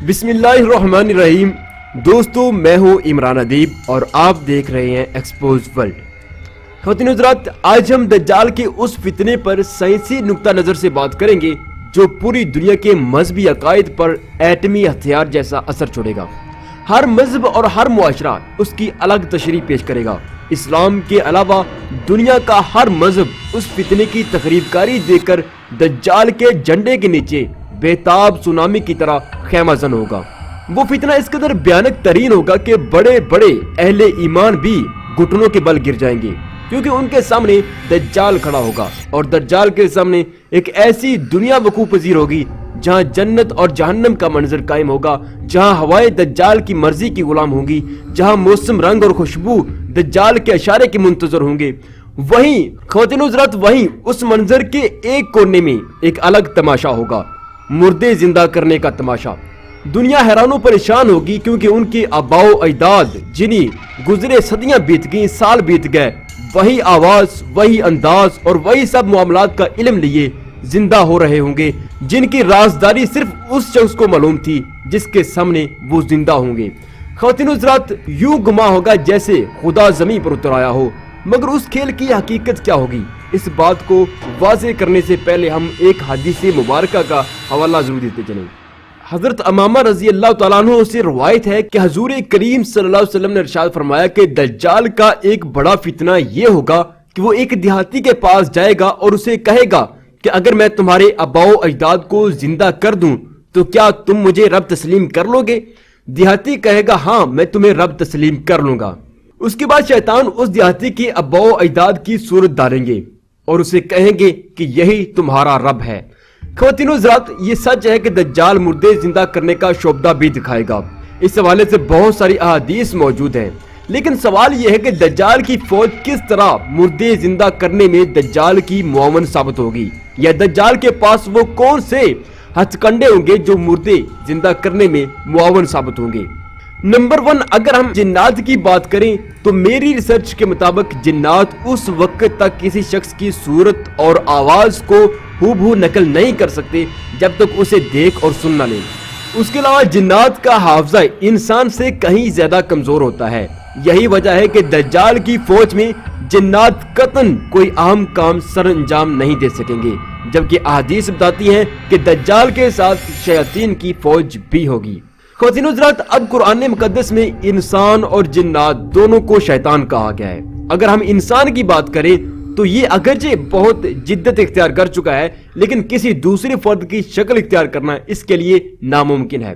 بسم اللہ الرحمن الرحیم۔ دوستو میں ہوں عمران ادیب اور آپ دیکھ رہے ہیں ایکسپوز ورلڈ۔ خواتین حضرات، آج ہم دجال کے اس فتنے پر سائنسی نقطہ نظر سے بات کریں گے جو پوری دنیا کے مذہبی عقائد پر ایٹمی ہتھیار جیسا اثر چھوڑے گا۔ ہر مذہب اور ہر معاشرہ اس کی الگ تشریح پیش کرے گا۔ اسلام کے علاوہ دنیا کا ہر مذہب اس فتنے کی تقریب کاری دے کر دجال کے جھنڈے کے نیچے بےتاب سونامی کی طرح خیمہ زن ہوگا۔ وہ فتنہ اس قدر بھیانک ترین ہوگا کہ بڑے بڑے اہل ایمان بھی گھٹنوں کے بل گر جائیں گے، کیونکہ ان کے سامنے دجال کھڑا ہوگا اور دجال کے سامنے ایک ایسی دنیا وقوع پذیر ہوگی جہاں جنت اور جہنم کا منظر قائم ہوگا، جہاں ہوائیں دجال کی مرضی کی غلام ہوں گی، جہاں موسم رنگ اور خوشبو دجال کے اشارے کے منتظر ہوں گے۔ وہیں خواتین حضرات، وہیں اس منظر کے ایک کونے میں ایک الگ تماشا ہوگا، مردے زندہ کرنے کا تماشا۔ دنیا حیران و پریشان ہوگی، کیونکہ ان کے آباء و اجداد جنہیں گزرے صدیاں بیت گئیں، سال بیت گئے، وہی آواز، وہی انداز اور وہی سب معاملات کا علم لیے زندہ ہو رہے ہوں گے، جن کی رازداری صرف اس شخص کو معلوم تھی جس کے سامنے وہ زندہ ہوں گے۔ خواتین حضرات، یوں گما ہوگا جیسے خدا زمین پر اتر آیا ہو، مگر اس کھیل کی حقیقت کیا ہوگی؟ اس بات کو واضح کرنے سے پہلے ہم ایک حدیث مبارکہ کا حوالہ ضرور دیتے چلیں۔ حضرت امامہ رضی اللہ تعالیٰ عنہ سے روایت ہے کہ حضور کریم صلی اللہ علیہ وسلم نے ارشاد فرمایا کہ دجال کا ایک بڑا فتنہ یہ ہوگا کہ وہ ایک دیہاتی کے پاس جائے گا اور اسے کہے گا کہ اگر میں تمہارے آباء و اجداد کو زندہ کر دوں تو کیا تم مجھے رب تسلیم کر لو گے؟ دیہاتی کہے گا ہاں، میں تمہیں رب تسلیم کر لوں گا۔ اس کے بعد شیطان اس دیہاتی کے آباء و اجداد کی صورت دھاریں گے اور اسے کہیں گے کہ یہی تمہارا رب ہے۔ خواتین حضرات، یہ سچ ہے کہ دجال مردے زندہ کرنے کا شعبہ بھی دکھائے گا۔ اس حوالے سے بہت ساری احادیث موجود ہیں، لیکن سوال یہ ہے کہ دجال کی فوج کس طرح مردے زندہ کرنے میں دجال کی معاون ثابت ہوگی، یا دجال کے پاس وہ کون سے ہتھ کنڈے ہوں گے جو مردے زندہ کرنے میں معاون ثابت ہوں گے؟ نمبر 1، اگر ہم جنات کی بات کریں تو میری ریسرچ کے مطابق جنات اس وقت تک کسی شخص کی صورت اور آواز کو ہو نقل نہیں کر سکتے جب تک اسے دیکھ اور سن نہ لیں۔ اس کے علاوہ جنات کا حافظہ انسان سے کہیں زیادہ کمزور ہوتا ہے۔ یہی وجہ ہے کہ دجال کی فوج میں جنات قطعاً کوئی اہم کام سر انجام نہیں دے سکیں گے، جبکہ احادیث بتاتی ہیں کہ دجال کے ساتھ شیاطین کی فوج بھی ہوگی۔ خواتین حضرات، اب قرآن مقدس میں انسان اور جنات دونوں کو شیطان کہا گیا ہے۔ اگر ہم انسان کی بات کریں تو یہ اگرچہ بہت جدت اختیار کر چکا ہے، لیکن کسی دوسرے فرد کی شکل اختیار کرنا اس کے لیے ناممکن ہے۔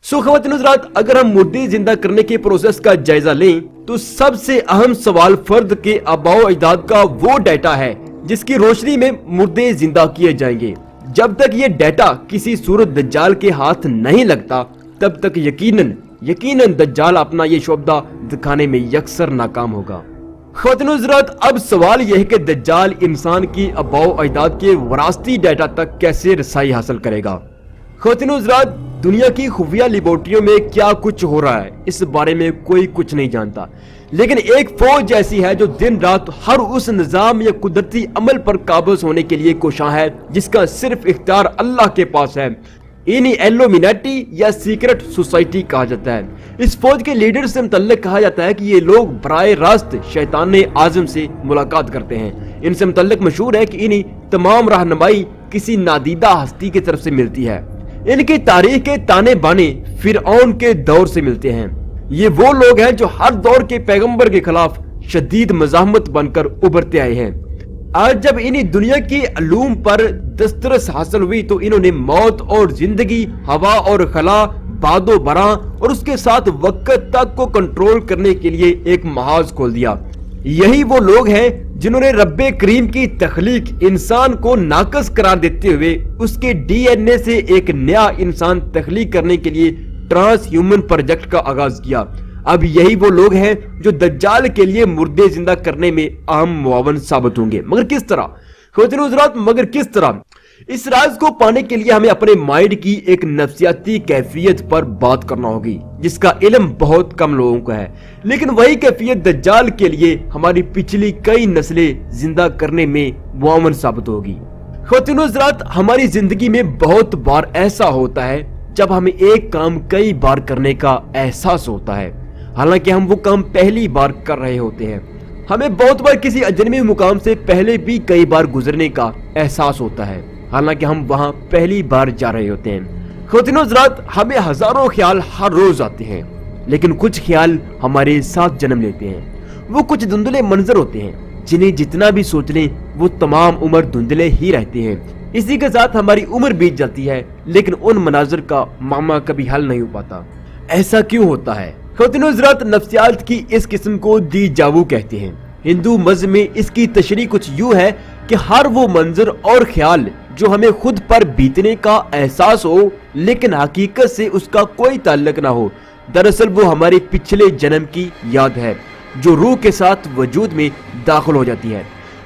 خواتین حضرات، اگر ہم مردے زندہ کرنے کے پروسیس کا جائزہ لیں تو سب سے اہم سوال فرد کے آباء و اجداد کا وہ ڈیٹا ہے جس کی روشنی میں مردے زندہ کیے جائیں گے۔ جب تک یہ ڈیٹا کسی صورت دجال کے ہاتھ نہیں لگتا، تب تک یقیناً دجال اپنا یہ شعبہ دکھانے میں یکسر ناکام ہوگا۔ خواتین حضرات، اب سوال یہ ہے کہ دجال انسان کی آباء و اجداد کے وراثتی ڈیٹا تک کیسے رسائی حاصل کرے گا؟ خواتین حضرات، دنیا کی خفیہ لیبارٹریوں میں کیا کچھ ہو رہا ہے اس بارے میں کوئی کچھ نہیں جانتا، لیکن ایک فوج ایسی ہے جو دن رات ہر اس نظام یا قدرتی عمل پر قابض ہونے کے لیے کوشاں ہے جس کا صرف اختیار اللہ کے پاس ہے۔ انہیں ایلومیناٹی یا سیکرٹ سوسائٹی کہا جاتا ہے۔ اس فوج کے لیڈر سے متعلق کہا جاتا ہے کہ یہ لوگ براہ راست شیطان اعظم سے ملاقات کرتے ہیں۔ ان سے متعلق مشہور ہے کہ انہیں تمام رہنمائی کسی نادیدہ ہستی کی طرف سے ملتی ہے۔ ان کی تاریخ کے تانے بانے فرعون کے دور سے ملتے ہیں۔ یہ وہ لوگ ہیں جو ہر دور کے پیغمبر کے خلاف شدید مزاحمت بن کر ابھرتے آئے ہیں۔ آج جب انہیں دنیا کی علوم پر دسترس حاصل ہوئی تو انہوں نے موت اور زندگی، ہوا اور خلا، باد و براں اور اس کے ساتھ وقت تک کو کنٹرول کرنے کے لیے ایک محاذ کھول دیا۔ یہی وہ لوگ ہیں جنہوں نے رب کریم کی تخلیق انسان کو ناقص قرار دیتے ہوئے اس کے ڈی این اے سے ایک نیا انسان تخلیق کرنے کے لیے ٹرانس ہیومن پروجیکٹ کا آغاز کیا۔ اب یہی وہ لوگ ہیں جو دجال کے لیے مردے زندہ کرنے میں اہم معاون ثابت ہوں گے۔ مگر کس طرح؟ خواتین حضرات، مگر کس طرح؟ اس راز کو پانے کے لیے ہمیں اپنے مائنڈ کی ایک نفسیاتی کیفیت پر بات کرنا ہوگی جس کا علم بہت کم لوگوں کو ہے، لیکن وہی کیفیت دجال کے لیے ہماری پچھلی کئی نسلیں زندہ کرنے میں معاون ثابت ہوگی۔ خواتین حضرات، ہماری زندگی میں بہت بار ایسا ہوتا ہے جب ہمیں ایک کام کئی بار کرنے کا احساس ہوتا ہے، حالانکہ ہم وہ کام پہلی بار کر رہے ہوتے ہیں۔ ہمیں بہت بار کسی اجنبی مقام سے پہلے بھی کئی بار گزرنے کا احساس ہوتا ہے، حالانکہ ہم وہاں پہلی بار جا رہے ہوتے ہیں۔ خواتین و حضرات، ہمیں ہزاروں خیال ہر روز آتے ہیں، لیکن کچھ خیال ہمارے ساتھ جنم لیتے ہیں۔ وہ کچھ دھندلے منظر ہوتے ہیں جنہیں جتنا بھی سوچ لیں وہ تمام عمر دھندلے ہی رہتے ہیں۔ اسی کے ساتھ ہماری عمر بیت جاتی ہے، لیکن ان مناظر کا معمہ کبھی حل نہیں ہو پاتا۔ ایسا کیوں ہوتا ہے؟ خواتین و حضرات، نفسیات کی اس قسم کو دیجاوو کہتے ہیں۔ ہندو مذہب میں اس کی تشریح کچھ یوں ہے کہ ہر وہ منظر اور خیال جو ہمیں خود پر بیتنے کا احساس ہو لیکن حقیقت سے اس کا کوئی تعلق نہ ہو، دراصل وہ ہمارے پچھلے جنم کی یاد ہے جو روح کے ساتھ وجود میں داخل ہو جاتی ہے۔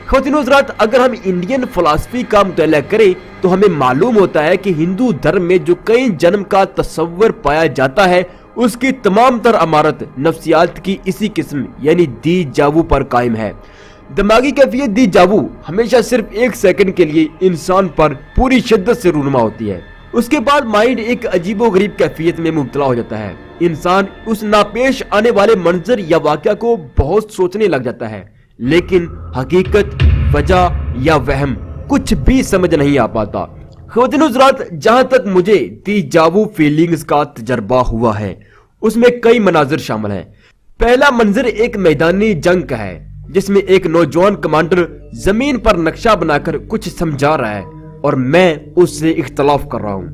خواتین و حضرات، اگر ہم انڈین فلسفی کا مطالعہ کریں تو ہمیں معلوم ہوتا ہے کہ ہندو دھرم میں جو کئی جنم کا تصور پایا جاتا ہے اس کی تمام تر عمارت نفسیات کی اسی قسم یعنی دیجاوو پر قائم ہے۔ دماغی کیفیت دیجاوو ہمیشہ صرف ایک سیکنڈ کے لیے انسان پر پوری شدت سے رونما ہوتی ہے، اس کے بعد مائنڈ ایک عجیب و غریب کیفیت میں مبتلا ہو جاتا ہے۔ انسان اس ناپیش آنے والے منظر یا واقعہ کو بہت سوچنے لگ جاتا ہے، لیکن حقیقت، وجہ یا وہم کچھ بھی سمجھ نہیں آ پاتا۔ خواتین و حضرات، جہاں تک مجھے دیجاوو فیلنگز کا تجربہ ہوا ہے اس میں کئی مناظر شامل ہیں۔ پہلا منظر ایک میدانی جنگ کا ہے جس میں ایک نوجوان کمانڈر زمین پر نقشہ بنا کر کچھ سمجھا رہا ہے اور میں اس سے اختلاف کر رہا ہوں۔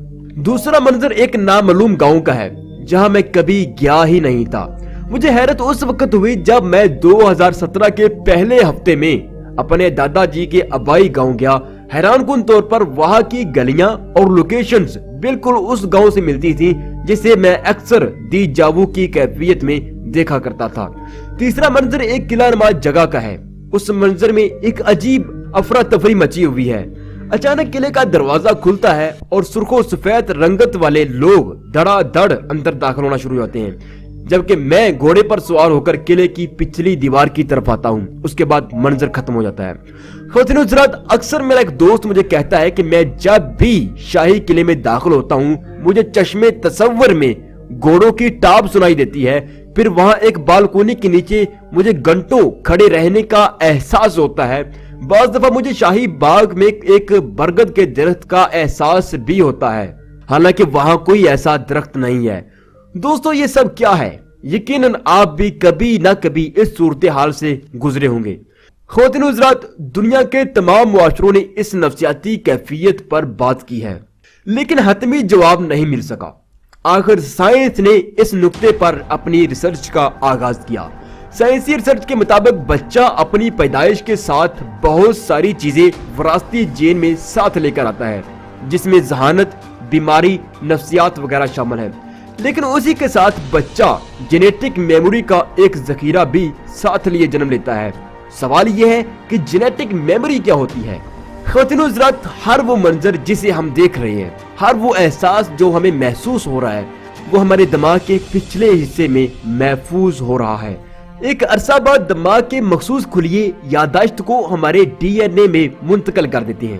دوسرا منظر ایک نامعلوم گاؤں کا ہے جہاں میں کبھی گیا ہی نہیں تھا۔ مجھے حیرت اس وقت ہوئی جب میں 2017 کے پہلے ہفتے میں اپنے دادا جی کے آبائی گاؤں گیا۔ حیران کن طور پر وہاں کی گلیاں اور لوکیشنز بالکل اس گاؤں سے ملتی تھی جسے میں اکثر دیجاوو کی کیفیت میں دیکھا کرتا تھا۔ تیسرا منظر ایک قلعہ نما جگہ کا ہے۔ اس منظر میں ایک عجیب افراتفری مچی ہوئی ہے۔ اچانک قلعے کا دروازہ کھلتا ہے اور سرخ و سفید رنگت والے لوگ دھڑا دھڑ اندر داخل ہونا شروع ہوتے ہیں، جبکہ میں گھوڑے پر سوار ہو کر قلعے کی پچھلی دیوار کی طرف آتا ہوں۔ اس کے بعد منظر ختم ہو جاتا ہے۔ خواتین و حضرات، اکثر میرا ایک دوست مجھے کہتا ہے کہ میں جب بھی شاہی قلعے میں داخل ہوتا ہوں مجھے چشمے تصور میں گھوڑوں کی ٹاپ سنائی دیتی ہے، پھر وہاں ایک بالکونی کے نیچے مجھے گھنٹوں کھڑے رہنے کا احساس ہوتا ہے۔ بعض دفعہ مجھے شاہی باغ میں ایک برگد کے درخت کا احساس بھی ہوتا ہے، حالانکہ وہاں کوئی ایسا درخت نہیں ہے۔ دوستو، یہ سب کیا ہے؟ یقیناً آپ بھی کبھی نہ کبھی اس صورتحال سے گزرے ہوں گے۔ خواتین و حضرات، دنیا کے تمام معاشروں نے اس نفسیاتی کیفیت پر بات کی ہے لیکن حتمی جواب نہیں مل سکا۔ آخر سائنس نے اس نقطے پر اپنی ریسرچ کا آغاز کیا۔ سائنسی ریسرچ کے مطابق بچہ اپنی پیدائش کے ساتھ بہت ساری چیزیں وراثتی جین میں ساتھ لے کر آتا ہے، جس میں ذہانت، بیماری، نفسیات وغیرہ شامل ہے، لیکن اسی کے ساتھ بچہ جینیٹک میموری کا ایک ذخیرہ بھی ساتھ لیے جنم لیتا ہے۔ سوال یہ ہے کہ جینیٹک میموری کیا ہوتی ہے؟ خواتین و حضرات، ہر وہ منظر جسے ہم دیکھ رہے ہیں، ہر وہ احساس جو ہمیں محسوس ہو رہا ہے، وہ ہمارے دماغ کے پچھلے حصے میں محفوظ ہو رہا ہے۔ ایک عرصہ بعد دماغ کے مخصوص خلیے یادداشت کو ہمارے ڈی این اے میں منتقل کر دیتے ہیں۔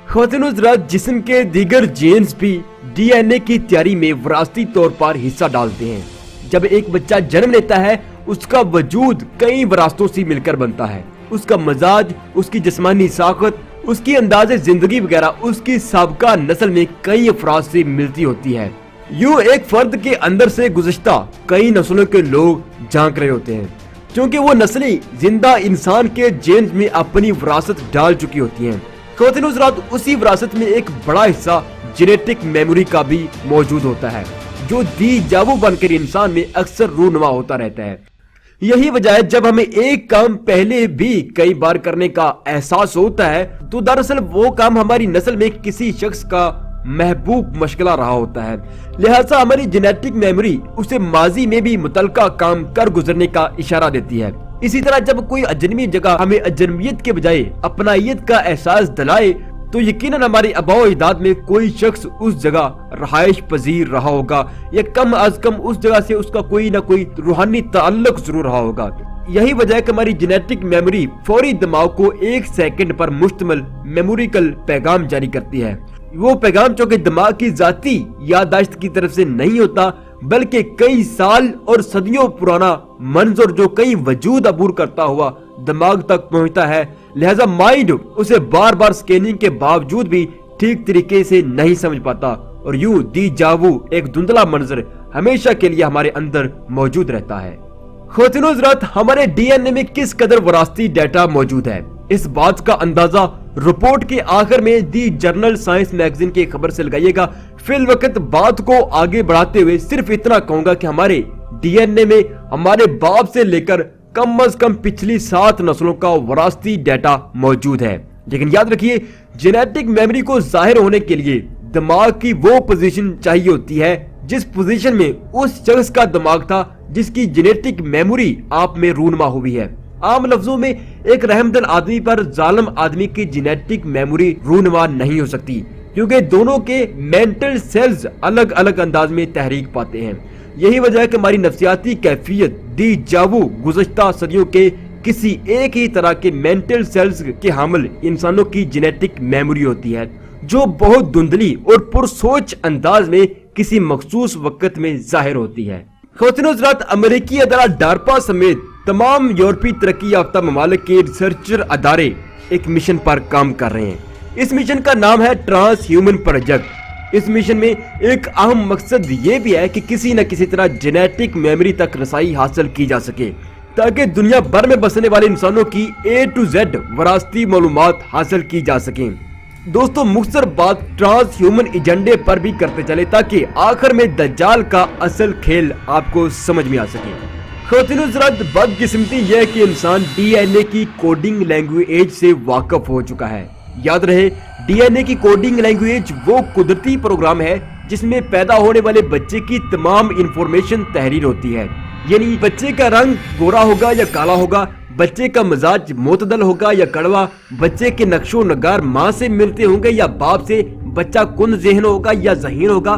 خواتین و حضرات، جسم کے دیگر جینز بھی ڈی این اے کی تیاری میں وراثتی طور پر حصہ ڈالتے ہیں۔ جب ایک بچہ جنم لیتا ہے اس کا وجود کئی وراثتوں سے مل کر بنتا ہے۔ اس کا مزاج، اس کی جسمانی ساخت، اس کی انداز زندگی وغیرہ اس کی سابقہ نسل میں کئی افراد سے ملتی ہوتی ہے۔ یوں ایک فرد کے اندر سے گزشتہ کئی نسلوں کے لوگ جھانک رہے ہوتے ہیں، کیونکہ وہ نسلیں زندہ انسان کے جینز میں اپنی وراثت ڈال چکی ہوتی ہیں۔ خواتین و حضرات، اسی وراثت میں ایک بڑا حصہ جینیٹک میموری کا بھی موجود ہوتا ہے جو دیجاوو بن کر انسان میں اکثر رونما ہوتا رہتا ہے۔ یہی وجہ ہے جب ہمیں ایک کام پہلے بھی کئی بار کرنے کا احساس ہوتا ہے تو دراصل وہ کام ہماری نسل میں کسی شخص کا محبوب مشغلہ رہا ہوتا ہے، لہٰذا ہماری جینیٹک میموری اسے ماضی میں بھی متعلقہ کام کر گزرنے کا اشارہ دیتی ہے۔ اسی طرح جب کوئی اجنبی جگہ ہمیں اجنبیت کے بجائے اپنائیت کا احساس دلائے تو یقیناً ہمارے آباء و اجداد میں کوئی شخص اس جگہ رہائش پذیر رہا ہوگا یا کم از کم اس جگہ سے اس کا کوئی نہ کوئی روحانی تعلق ضرور رہا ہوگا۔ یہی وجہ ہے کہ ہماری جینیٹک میموری فوری دماغ کو ایک سیکنڈ پر مشتمل میموریکل پیغام جاری کرتی ہے वो पैगाम चूंकि दिमाग की जाती याददाश्त की तरफ से नहीं होता, बल्कि कई साल और सदियों पुराना मंजर जो कई वजूद अबूर करता हुआ दिमाग तक पहुंचता है, लिहाजा माइंड उसे बार बार स्कैनिंग के बावजूद भी ठीक तरीके से नहीं समझ पाता और यूं दी जावू एक धुंधला मंजर हमेशा के लिए हमारे अंदर मौजूद रहता है। ख्वातीन हज़रात, हमारे डीएनए में किस कदर विरासती डाटा मौजूद है, इस बात का अंदाजा रिपोर्ट के आखिर में दी जर्नल साइंस मैगजीन की खबर से लगाइएगा। फिल वक्त बात को आगे बढ़ाते हुए सिर्फ इतना कहूंगा कि हमारे डीएनए में हमारे बाप से लेकर कम अज कम पिछली 7 नस्लों का विरासती डाटा मौजूद है। लेकिन याद रखिए, जेनेटिक मेमोरी को जाहिर होने के लिए दिमाग की वो पोजीशन चाहिए होती है जिस पोजीशन में उस शख्स का दिमाग था जिसकी जेनेटिक मेमोरी आप में रूनमा हुई है। आम लफ्जों में एक रहमदिल आदमी पर जालिम आदमी की जेनेटिक मेमोरी रूनमा नहीं हो सकती, क्योंकि दोनों के मेंटल सेल्स अलग अलग अंदाज में तहरीक पाते हैं। यही वजह है कि हमारी नफ्सियाती कैफियत दी जावू गुज़श्ता सदियों के किसी एक ही तरह के मेंटल सेल्स के हामिल इंसानों की जेनेटिक मेमोरी होती है, जो बहुत धुंधली और पुरसोच अंदाज में किसी मखसूस वक्त में जाहिर होती है। ख्वातीन हज़रात, अमेरिकी अदारा डार्पा समेत तमाम यूरोपीय तरक्की याफ्ता ममालिक के रिसर्चर अदारे एक मिशन पर काम कर रहे हैं। इस मिशन का नाम है ट्रांस ह्यूमन प्रोजेक्ट। इस मिशन में एक अहम मकसद ये भी है कि किसी न किसी तरह जेनेटिक मेमोरी तक रसाई हासिल की जा सके, ताकि दुनिया भर में बसने वाले इंसानों की A to Z विरासती मालूमात हासिल की जा सके। दोस्तों, मुख्तसर बात ट्रांस ह्यूमन एजेंडे पर भी करते चले ताकि आखिर में दज्जाल का असल खेल आपको समझ में आ सके। ख्वातीन हज़रात, बदकिस्मती यह है कि इंसान डीएनए की कोडिंग लैंग्वेज से वाकिफ हो चुका है। याद रहे, डीएनए की कोडिंग लैंग्वेज वो कुदरती प्रोग्राम है जिसमें पैदा होने वाले बच्चे की तमाम इंफॉर्मेशन तहरीर होती है। यानी बच्चे का रंग गोरा होगा या काला होगा, बच्चे का मिजाज मोतदल होगा या कड़वा, बच्चे के नक्शो नगार माँ से मिलते होंगे या बाप से, बच्चा कुन ज़हन होगा या ज़हीन होगा,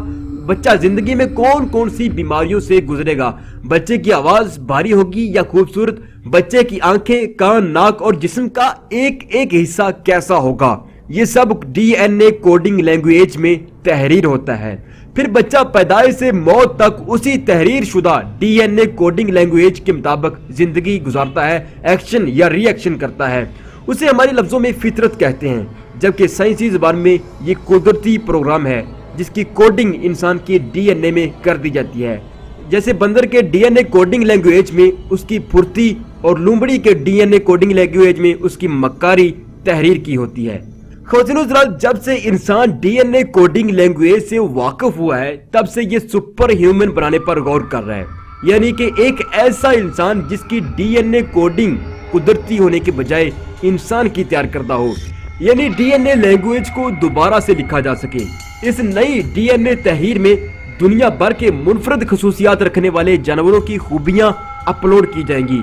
बच्चा जिंदगी में कौन कौन सी बीमारियों से गुजरेगा, बच्चे की आवाज भारी होगी या खूबसूरत, बच्चे की आंखें, कान, नाक और जिस्म का एक एक हिस्सा कैसा होगा, ये सब डीएनए कोडिंग लैंग्वेज में तहरीर होता है। फिर बच्चा पैदाइश से मौत तक उसी तहरीर शुदा डीएनए कोडिंग लैंग्वेज के मुताबिक जिंदगी गुजारता है, एक्शन या रिएक्शन करता है। उसे हमारे लफ्जों में फितरत कहते हैं, जबकि साइंसी जुबान में ये कुदरती प्रोग्राम है जिसकी कोडिंग इंसान के डीएनए में कर दी जाती है। जैसे बंदर के डीएनए कोडिंग लैंग्वेज में उसकी फुर्ती और लूमड़ी के डीएनए कोडिंग लैंग्वेज में उसकी मक्कारी तहरीर की होती है। ख्वातीन हज़रात, जब से इंसान डीएनए कोडिंग लैंग्वेज से वाकिफ हुआ है, तब से ये सुपर ह्यूमन बनाने पर गौर कर रहा है। यानी कि एक ऐसा इंसान जिसकी डीएनए कोडिंग कुदरती होने के बजाय इंसान की तैयार करता हो, यानी डीएनए लैंग्वेज को दोबारा से लिखा जा सके। इस नई डीएनए तहरीर में दुनिया भर के मुनफरद खसूसियात रखने वाले जानवरों की खूबियां अपलोड की जाएंगी,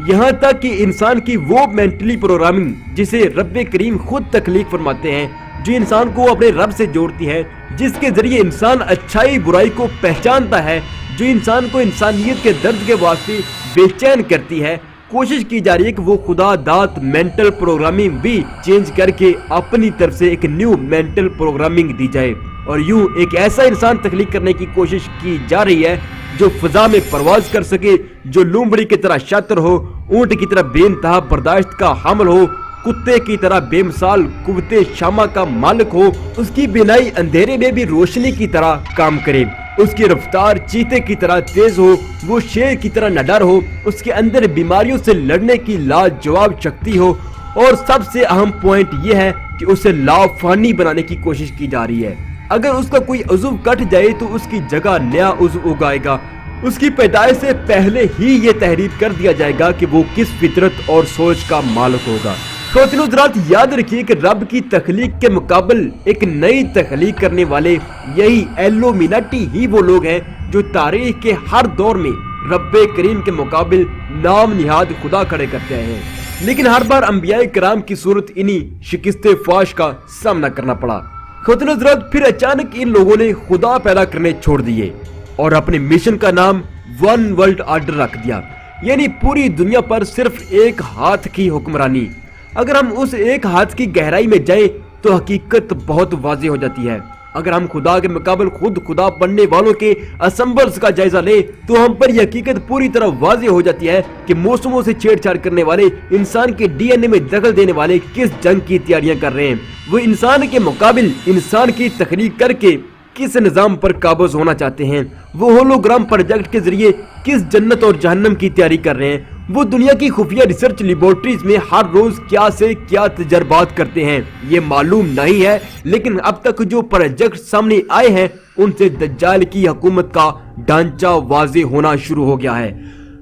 यहाँ तक कि इंसान की वो मेंटली प्रोग्रामिंग जिसे रब करीम खुद तख्लीक फरमाते हैं, जो इंसान को अपने रब से जोड़ती है, जिसके जरिए इंसान अच्छाई बुराई को पहचानता है, जो इंसान को इंसानियत के दर्द के वास्ते बेचैन करती है। कोशिश की जा रही है कि वो खुदा दात मेंटल प्रोग्रामिंग भी चेंज करके अपनी तरफ से एक न्यू मेंटल प्रोग्रामिंग दी जाए और यूं एक ऐसा इंसान तख्लीक करने की कोशिश की जा रही है जो फिजा में परवाज कर सके, जो लूमड़ी की तरह शातिर हो, ऊंट की तरह बेइंतहा बर्दाश्त का हामिल हो, कुत्ते की तरह बेमिसाल कुव्वते शामा का मालिक हो, उसकी बिनाई अंधेरे में भी रोशनी की तरह काम करे, उसकी रफ्तार चीते की तरह तेज हो, वो शेर की तरह निडर हो, उसके अंदर बीमारियों से लड़ने की लाजवाब शक्ति हो, और सबसे अहम पॉइंट ये है कि उसे लाफानी बनाने की कोशिश की जा रही है। अगर उसका कोई उज़्व कट जाए तो उसकी जगह नया उज़्व उगाएगा। उसकी पैदाइश से पहले ही ये तहरीर कर दिया जाएगा कि वो किस फितरत और सोच का मालिक होगा। ख्वातीन हज़रात, याद रखिए कि रब की तख्लीक के मुकाबल एक नई तख्लीक करने वाले यही इल्लुमिनाटी ही वो लोग हैं जो तारीख के हर दौर में रब करीम के मुकाबल नाम निहाद खुदा खड़े करते हैं, लेकिन हर बार अंबियाए किराम की सूरत इन्हीं शिकस्ते फाश का सामना करना पड़ा। ख्वातीन हज़रात, फिर अचानक इन लोगों ने खुदा पैदा करने छोड़ दिए और अपने मिशन का नाम वन वर्ल्ड ऑर्डर रख दिया, यानी पूरी दुनिया पर सिर्फ एक हाथ की हुक्मरानी। अगर हम उस एक हाथ की गहराई में जाएं तो हकीकत बहुत वाज़ेह हो जाती है। अगर हम खुदा के मुकाबले खुद खुदा बनने वालों के असंभव का जायजा ले तो हम पर यह हकीकत पूरी तरह वाज़ेह हो जाती है कि मौसमों से छेड़छाड़ करने वाले, इंसान के डीएनए में दखल देने वाले किस जंग की तैयारियां कर रहे हैं। वो इंसान के मुकाबले इंसान की तखलीक करके किस निजाम पर काबूज होना चाहते हैं। वो होलोग्राम प्रोजेक्ट के जरिए किस जन्नत और जहन्नम की तैयारी कर रहे हैं। वो दुनिया की खुफिया रिसर्च लेबोरेटरीज में हर रोज क्या से क्या तजर्बात करते हैं, ये मालूम नहीं है। लेकिन अब तक जो प्रोजेक्ट सामने आए हैं उनसे दज्जाल की हुकूमत का ढांचा वाज़ेह होना शुरू हो गया है।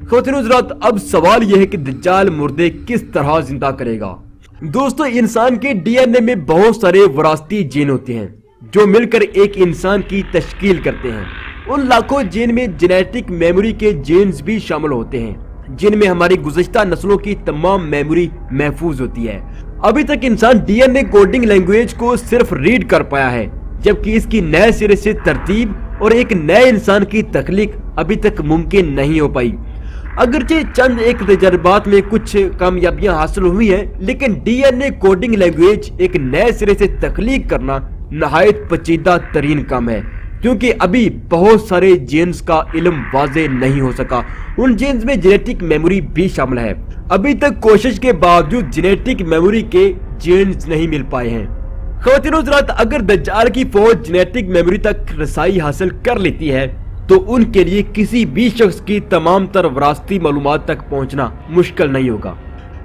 ख़वातीन हज़रात, अब सवाल यह है कि दज्जाल मुर्दे किस तरह जिंदा करेगा। दोस्तों, इंसान के डीएनए में बहुत सारे विरासती जीन होते हैं जो मिलकर एक इंसान की तश्कील करते हैं। उन लाखों जीन में जेनेटिक मेमोरी के जीन्स भी शामिल होते हैं जिनमें हमारी गुज़श्ता नस्लों की तमाम मेमोरी महफूज होती है। अभी तक इंसान डीएनए कोडिंग लैंग्वेज को सिर्फ रीड कर पाया है, जबकि इसकी नए सिरे से तरतीब और एक नए इंसान की तख्लीक अभी तक मुमकिन नहीं हो पाई। अगरचे चंद एक तजर्बात में कुछ कामयाबियां हासिल हुई हैं, लेकिन डीएनए कोडिंग लैंग्वेज एक नए सिरे से तख्लीक करना नहायत पेचीदा तरीन काम है, क्योंकि अभी बहुत सारे जीन्स का इल्म वाज़ेह नहीं हो सका। उन जीन्स में जेनेटिक मेमोरी भी शामिल है। अभी तक कोशिश के बावजूद जेनेटिक मेमोरी के जीन्स नहीं मिल पाए हैं। ख़वातीन हज़रात, अगर दज्जाल की फौज जेनेटिक मेमोरी तक रसाई हासिल कर लेती है तो उनके लिए किसी भी शख्स की तमाम तर विरासती मालूमात तक पहुंचना मुश्किल नहीं होगा।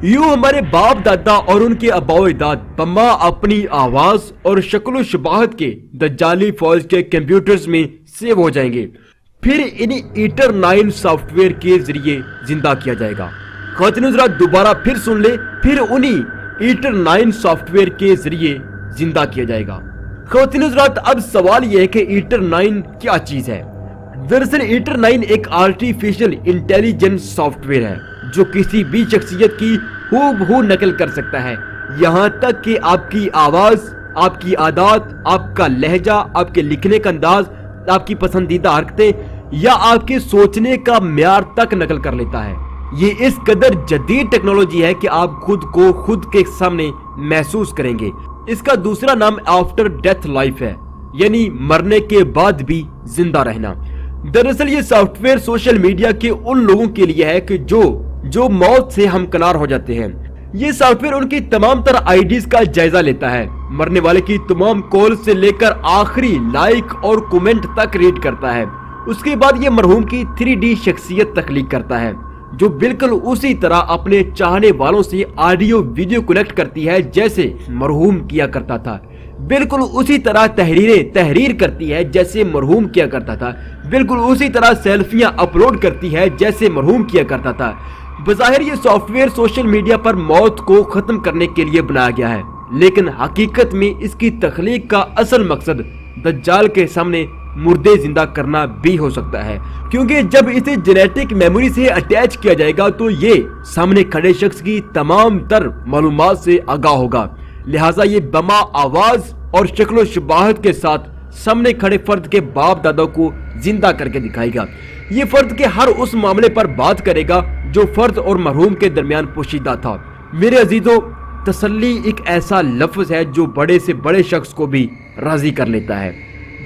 यूं हमारे बाप दादा और उनके आबाओ-अजदाद बम्मा अपनी आवाज और शक्ल शबाहत के दज्जाली फौज के कंप्यूटर्स में सेव हो जाएंगे, फिर इन्हें ईटर 9 सॉफ्टवेयर के जरिए जिंदा किया जाएगा। ख़वातीन हज़रात, दोबारा फिर सुन ले, फिर उन्हीं ईटर 9 सॉफ्टवेयर के जरिए जिंदा किया जाएगा। ख़वातीन हज़रात, अब सवाल यह है कि ईटर 9 क्या चीज है। दरअसल ईटर 9 एक आर्टिफिशियल इंटेलिजेंस सॉफ्टवेयर है जो किसी भी शख्सियत की हूबहू नकल कर सकता है, यहाँ तक कि आपकी आवाज, आपकी आदत, आपका लहजा, आपके लिखने का अंदाज, आपकी पसंदीदा हरकतें या आपके सोचने का म्यार तक नकल कर लेता है। ये इस कदर जदीद टेक्नोलॉजी है कि आप खुद को खुद के सामने महसूस करेंगे। इसका दूसरा नाम आफ्टर डेथ लाइफ है, यानी मरने के बाद भी जिंदा रहना। दरअसल ये सॉफ्टवेयर सोशल मीडिया के उन लोगों के लिए है कि जो मौत से हमकनार हो जाते हैं। ये सॉफ्टवेयर उनकी तमाम तरह आईडीज का जायजा लेता है, मरने वाले की तमाम कॉल से लेकर आखिरी लाइक और कमेंट तक रीड करता है। उसके बाद ये मरहूम की 3D शख्सियत तख्लीक करता है जो बिल्कुल उसी तरह अपने चाहने वालों से ऑडियो वीडियो कनेक्ट करती है जैसे मरहूम किया करता था। बिल्कुल उसी तरह तहरीर करती है जैसे मरहूम किया करता था। बिल्कुल उसी तरह सेल्फियां अपलोड करती है जैसे मरहूम किया करता था। बज़ाहिर ये सॉफ्टवेयर सोशल मीडिया पर मौत को खत्म करने के लिए बनाया गया है, लेकिन हकीकत में इसकी तख्लीक का असल मकसद दज्जाल के सामने मुर्दे जिंदा करना भी हो सकता है, क्योंकि जब इसे जेनेटिक मेमोरी से अटैच किया जाएगा तो ये सामने खड़े शख्स की तमाम तर मालूमात से आगाह होगा। लिहाजा ये बमा आवाज और शक्लो शबाहत के साथ सामने खड़े फर्द के बाप दादा को जिंदा करके दिखाएगा। ये फर्द के हर उस मामले पर बात करेगा जो फर्द और मरहूम के दरमियान पोशीदा था। मेरे अजीजों, तसल्ली एक ऐसा लफ्ज है जो बड़े से बड़े शख्स को भी राजी कर लेता है।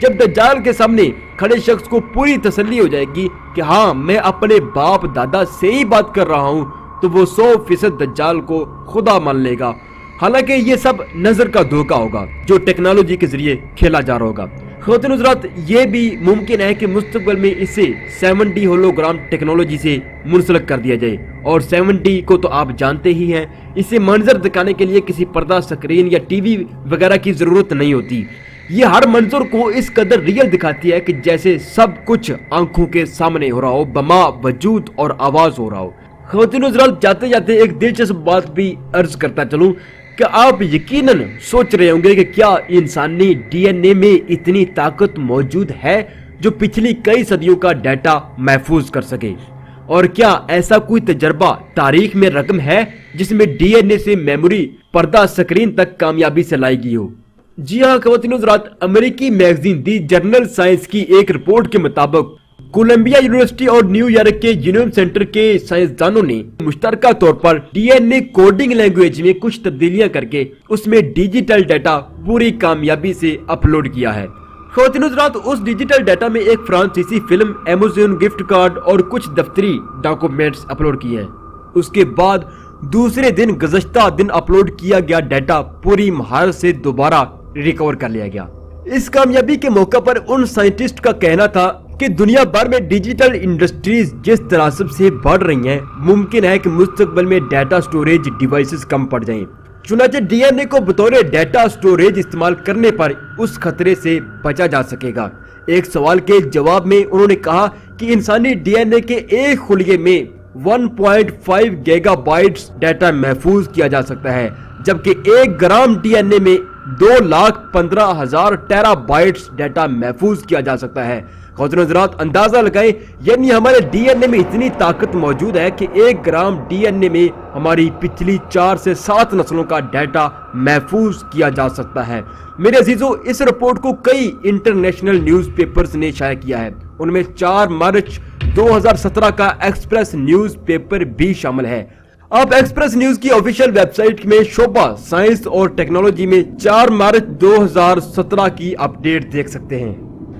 जब दज्जाल के सामने खड़े शख्स को पूरी तसल्ली हो जाएगी कि हाँ, मैं अपने बाप दादा से ही बात कर रहा हूँ, तो वो 100% दज्जाल को खुदा मान लेगा। हालांकि ये सब नजर का धोखा होगा जो टेक्नोलॉजी के जरिए खेला जा रहा होगा। ख़वातीन हज़रात, ये भी मुमकिन है कि मुस्तकबिल में इसे 7D होलोग्राम टेक्नोलॉजी से मुंसलिक कर दिया जाए, और 7D को तो आप जानते ही हैं, इसे मंजर दिखाने के लिए किसी पर्दा, स्क्रीन या टीवी वगैरह की जरूरत नहीं होती। ये हर मंजर को इस कदर रियल दिखाती है कि जैसे सब कुछ आंखों के सामने हो रहा हो, बमा वजूद और आवाज हो रहा हो। ख़वातीन हज़रात, जाते जाते एक दिलचस्प बात भी अर्ज करता चलूं कि आप यकीनन सोच रहे होंगे कि क्या इंसानी डीएनए में इतनी ताकत मौजूद है जो पिछली कई सदियों का डाटा महफूज कर सके, और क्या ऐसा कोई तजर्बा तारीख में रकम है जिसमें डीएनए से मेमोरी पर्दा स्क्रीन तक कामयाबी से लाई गई हो। जी हाँ ख़वातीन हज़रात, अमेरिकी मैगजीन दी जर्नल साइंस की एक रिपोर्ट के मुताबिक कोलंबिया यूनिवर्सिटी और न्यूयॉर्क के जीनोम सेंटर के साइंसदानों ने मुश्तरका तौर पर डीएनए कोडिंग लैंग्वेज में कुछ तब्दीलियां करके उसमें डिजिटल डाटा पूरी कामयाबी से अपलोड किया है। ख़वातीन हज़रात, उस डिजिटल डाटा में एक फ्रांसीसी फिल्म, अमेज़न गिफ्ट कार्ड और कुछ दफ्तरी डॉक्यूमेंट्स अपलोड किए हैं। उसके बाद दूसरे दिन गुज़श्ता दिन अपलोड किया गया डाटा पूरी महारत से दोबारा रिकवर कर लिया गया। इस कामयाबी के मौके पर उन साइंटिस्ट का कहना था कि दुनिया भर में डिजिटल इंडस्ट्रीज जिस तनासब से बढ़ रही हैं, मुमकिन है कि मुस्तकबिल में डाटा स्टोरेज डिवाइसेस कम पड़ जाएं। चुनांचे डीएनए को बतौर डाटा स्टोरेज इस्तेमाल करने पर उस खतरे से बचा जा सकेगा। एक सवाल के जवाब में उन्होंने कहा कि इंसानी डीएनए के एक खुलिये में 1.5 गीगाबाइट्स डाटा महफूज किया जा सकता है, जबकि 1 ग्राम डीएनए में 2,15,000 टेराबाइट्स डाटा महफूज किया जा सकता है। ख़वातीन हज़रात, अंदाजा लगाएं, यानी हमारे डीएनए में इतनी ताकत मौजूद है कि 1 ग्राम डीएनए में हमारी पिछली 4 से 7 नस्लों का डाटा महफूज किया जा सकता है। मेरे अजीजों, इस रिपोर्ट को कई इंटरनेशनल न्यूज़पेपर्स ने शाया किया है। उनमें 4 मार्च 2017 का एक्सप्रेस न्यूज़पेपर भी शामिल है। आप एक्सप्रेस न्यूज की ऑफिशियल वेबसाइट में शोबा साइंस और टेक्नोलॉजी में 4 मार्च 2017 की अपडेट देख सकते हैं।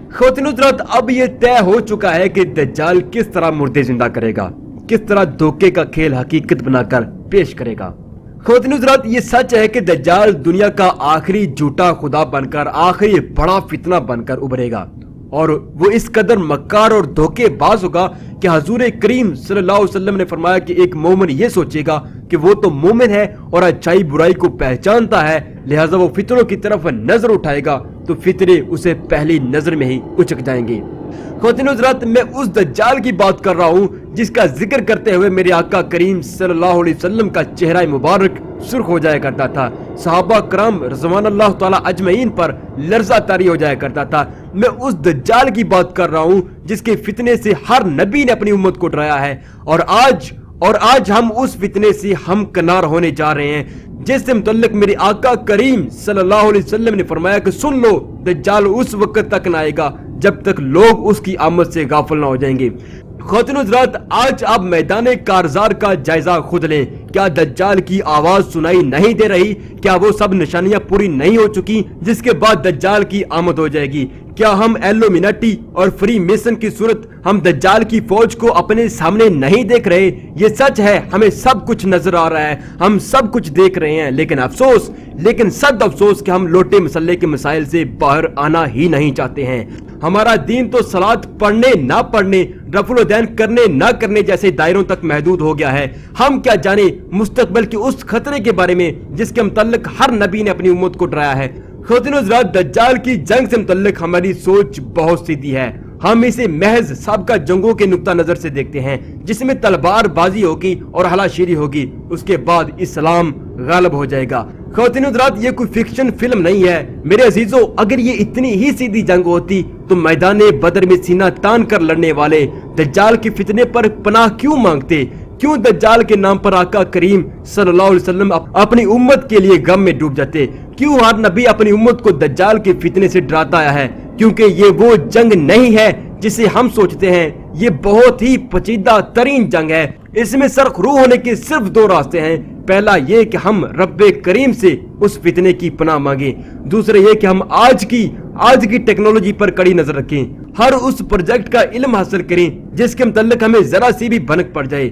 ख़वातीन हज़रात, अब ये तय हो चुका है कि दज्जाल किस तरह मुर्दे जिंदा करेगा, किस तरह धोखे का खेल हकीकत बनाकर पेश करेगा। ख़वातीन हज़रात, ये सच है कि दज्जाल दुनिया का आखिरी झूठा खुदा बनकर, आखिरी बड़ा फितना बनकर उभरेगा और वो इस कदर मक्कार और धोखेबाज होगा कि हजूर करीम सल्लल्लाहु अलैहि वसल्लम ने फरमाया कि एक मोमिन ये सोचेगा कि वो तो मोमिन है और अच्छाई बुराई को पहचानता है, लिहाजा वो फितरों की तरफ नजर उठाएगा तो फितरे उसे पहली नजर में ही उचक जाएंगे। ख़वातीन हज़रात, मैं उस दज्जाल की बात कर रहा हूँ जिसका जिक्र करते हुए मेरे आका करीम सल्लल्लाहु अलैहि वसल्लम का चेहरा मुबारक सुर्ख हो जाया करता था, सहाबा करम रज़वानुल्लाह ताला अजमईन पर लर्जा तारी हो जाया करता था। मैं उस दज्जाल की बात कर रहा हूँ जिसके फितने से हर नबी ने अपनी उम्मत को डराया है और आज हम उस फितने से हम कनार होने जा रहे हैं, जिससे मुतल्लिक मेरे आका करीम सल्लल्लाहु अलैहि वसल्लम ने फरमाया कि सुन लो, दज्जाल उस वक्त तक न आएगा जब तक लोग उसकी आमद से गाफिल न हो जाएंगे। ख़वातीन हज़रात, आज आप मैदान कारज़ार का जायजा खुद लें। क्या दज्जाल की आवाज सुनाई नहीं दे रही? क्या वो सब निशानियां पूरी नहीं हो चुकी जिसके बाद दज्जाल की आमद हो जाएगी? क्या हम एल्यूमिनाटी और फ्री मेसन की सूरत हम दज्जाल की फौज को अपने सामने नहीं देख रहे? ये सच है, हमें सब कुछ नजर आ रहा है, हम सब कुछ देख रहे हैं, लेकिन सद अफसोस कि हम लोटे मसले के मसाइल से बाहर आना ही नहीं चाहते हैं। हमारा दीन तो सलात पढ़ने ना पढ़ने, रफुल दैन करने ना करने जैसे दायरों तक महदूद हो गया है। हम क्या जाने मुस्तकबिल के उस खतरे के बारे में जिसके मुतल्लिक हर नबी ने अपनी उम्मत को डराया है। ख़वातीन हज़रात, दज्जाल की जंग से मुतल्लिक हमारी सोच बहुत सीधी है। हम इसे महज साबका जंगों के नुक्ता नजर से देखते हैं जिसमें तलवार बाजी होगी और हलाशेरी होगी, उसके बाद इस्लाम गालिब हो जाएगा। ख़वातीन हज़रात, ये कोई फिक्शन फिल्म नहीं है। मेरे अजीजों, अगर ये इतनी ही सीधी जंग होती तो मैदाने बदर में सीना तान कर लड़ने वाले दज्जाल के फितने पर पनाह क्यों मांगते? क्यों दज्जाल के नाम पर आका करीम सल्लल्लाहु अलैहि वसल्लम अपनी उम्मत के लिए गम में डूब जाते? क्यों हर नबी अपनी उम्मत को दज्जाल के फितने से डराता आया है? क्योंकि ये वो जंग नहीं है जिसे हम सोचते हैं। ये बहुत ही पेचीदा तरीन जंग है। इसमें सरखरू होने के सिर्फ 2 रास्ते हैं। पहला ये कि हम रब्बे करीम से उस फितने की पनाह मांगे, दूसरा ये कि हम आज की टेक्नोलॉजी पर कड़ी नजर रखें, हर उस प्रोजेक्ट का इल्म हासिल करें जिसके मुतल्लिक हमें जरा सी भी भनक पड़ जाए।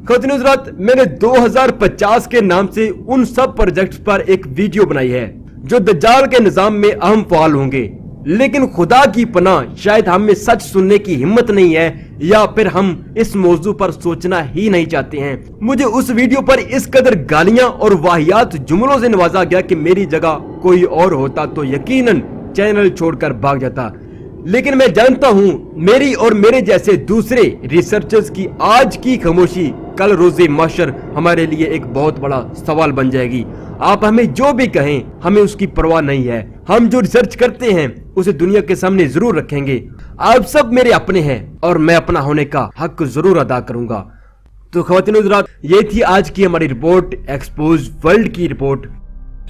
ख़वातीन हज़रात, मैंने 2050 के नाम से उन सब प्रोजेक्ट्स पर एक वीडियो बनाई है जो दज्जाल के निजाम में अहम फ़ाल होंगे, लेकिन खुदा की पनाह शायद हमें सच सुनने की हिम्मत नहीं है या फिर हम इस मौजू पर सोचना ही नहीं चाहते हैं। मुझे उस वीडियो पर इस कदर गालियां और वाहियात जुमलों से नवाजा गया कि मेरी जगह कोई और होता तो यकीनन चैनल छोड़कर भाग जाता। लेकिन मैं जानता हूं मेरी और मेरे जैसे दूसरे रिसर्चर्स की आज की खामोशी कल रोज़े महशर हमारे लिए एक बहुत बड़ा सवाल बन जाएगी। आप हमें जो भी कहें, हमें उसकी परवाह नहीं है। हम जो रिसर्च करते हैं उसे दुनिया के सामने जरूर रखेंगे। आप सब मेरे अपने हैं और मैं अपना होने का हक जरूर अदा करूंगा। तो ख़वातीन हज़रात, ये थी आज की हमारी रिपोर्ट, एक्सपोज वर्ल्ड की रिपोर्ट।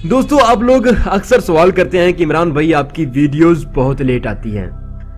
दोस्तों, आप लोग अक्सर सवाल करते हैं कि इमरान भाई आपकी वीडियोस बहुत लेट आती हैं।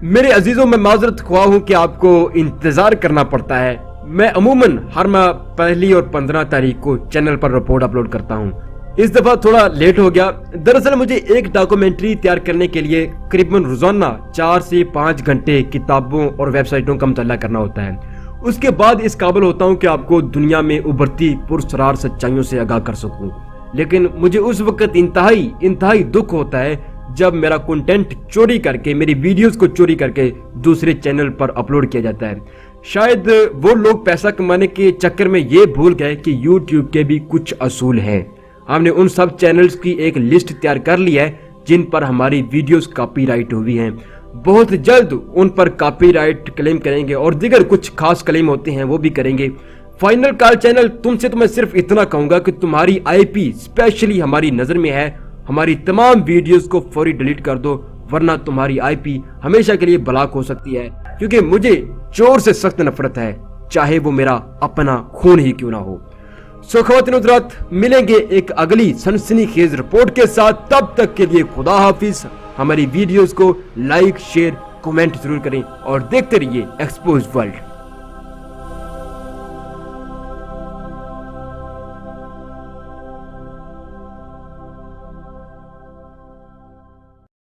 मेरे अजीजों, मैं माजरत ख्वाह हूँ कि आपको इंतजार करना पड़ता है। मैं अमूमन हर माह 1 और 15 तारीख को चैनल पर रिपोर्ट अपलोड करता हूँ। इस दफा थोड़ा लेट हो गया। दरअसल मुझे एक डॉक्यूमेंट्री तैयार करने के लिए करीबन रोजाना 4 से 5 घंटे किताबों और वेबसाइटों का मुताला करना होता है। उसके बाद इस काबिल होता हूँ कि आपको दुनिया में उभरती पुरस्कार सच्चाइयों से आगाह कर सकूं। लेकिन मुझे उस वक्त इंतहाई दुख होता है जब मेरा कंटेंट चोरी करके, मेरी वीडियोस को चोरी करके दूसरे चैनल पर अपलोड किया जाता है। शायद वो लोग पैसा कमाने के चक्कर में ये भूल गए कि YouTube के भी कुछ असूल हैं। हमने उन सब चैनल्स की एक लिस्ट तैयार कर ली है जिन पर हमारी वीडियोस कॉपीराइट हुई हैं। बहुत जल्द उन पर कॉपीराइट क्लेम करेंगे और दीगर कुछ खास क्लेम होते हैं वो भी करेंगे। फाइनल कॉल चैनल, तुमसे तो मैं सिर्फ इतना कहूंगा कि तुम्हारी IP स्पेशली हमारी नजर में है। हमारी तमाम वीडियोस को फौरी डिलीट कर दो, वरना तुम्हारी IP हमेशा के लिए ब्लॉक हो सकती है। क्योंकि मुझे चोर से सख्त नफरत है, चाहे वो मेरा अपना खून ही क्यों ना हो। सो ख्वातीन हज़रात, मिलेंगे एक अगली सनसनीखेज रिपोर्ट के साथ। तब तक के लिए खुदा हाफिज। हमारी वीडियोस को लाइक, शेयर, कमेंट जरूर करें और देखते रहिए एक्सपोज वर्ल्ड।